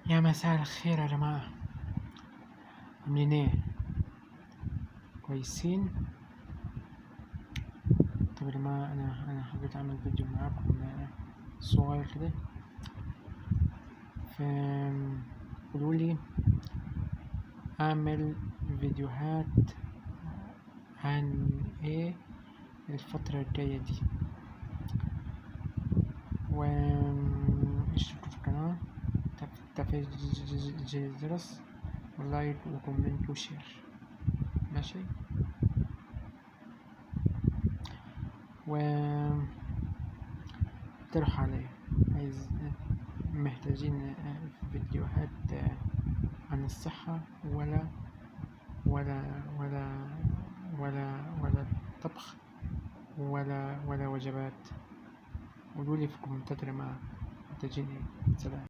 يا مساء الخير يا جماعة، عاملين ايه؟ كويسين؟ طب يا جماعة أنا حبيت أعمل فيديو معاكم صغير كده. قولولي أعمل فيديوهات عن ايه الفترة الجاية دي، اشتركوا في القناة، تفعيل الجرس ولايك وكومنت وشير، ماشي؟ اقترحوا عليا، محتاجين فيديوهات عن الصحة ولا طبخ ولا وجبات. قولولي في الكومنتات يا جماعة محتاجين ايه. سلام.